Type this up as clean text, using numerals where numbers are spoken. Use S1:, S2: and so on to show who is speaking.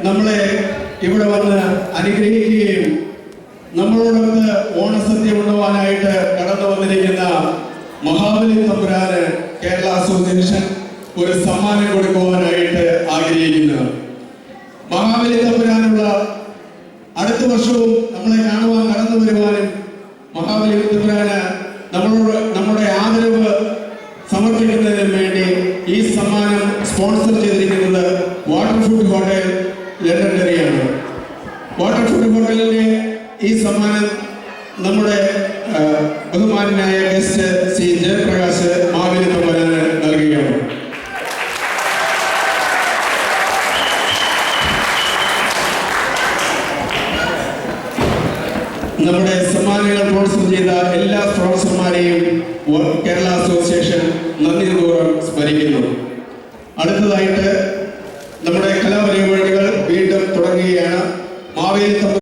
S1: നമ്മളെ ഇവിടെ വന്ന് അനുഗ്രഹിക്കുകയും നമ്മളോടൊത്ത് ഓണസദ്യ കൊണ്ടുപോകാനായിട്ട് കടന്നു വന്നിരിക്കുന്ന മഹാബലി തമ്പുരാന് കേരള അസോസിയേഷൻ ഒരു സമ്മാനം കൊടുക്കുവാനായിട്ട് ആഗ്രഹിക്കുന്നു. മഹാബലി തമ്പുരാനുള്ള അടുത്ത വർഷവും നമ്മളെ കാണുവാൻ കടന്നു വരുവാനും മഹാബലി തമ്പുരാന് നമ്മുടെ ആദരവ് സമർപ്പിക്കുന്നതിന് വേണ്ടി ഈ സമ്മാനം സ്പോൺസർ ചെയ്തിരിക്കുന്നത് വാട്ടർ ഫുഡ് ഹോട്ടൽ ലണ്ടൻഡറിയാണ്. വാട്ടർ ഫുഡ് ഹോട്ടലിന്റെ ഈ സമ്മാനം നമ്മുടെ ബഹുമാനായ ഗസ്റ്റ് ശ്രീ ജയപ്രകാശ് മഹാബലി തമ്പുരാന് നൽകുകയാണ്. നമ്മുടെ സമ്മാനങ്ങൾ സ്പോൺസർ ചെയ്ത എല്ലാ സ്പോൺസർമാരെയും കേരള അസോസിയേഷൻ നന്ദിപൂർവ്വം സ്മരിക്കുന്നു. അടുത്തതായിട്ട് നമ്മുടെ കലാപരിപാടികൾ വീണ്ടും തുടങ്ങുകയാണ്. മാവേലി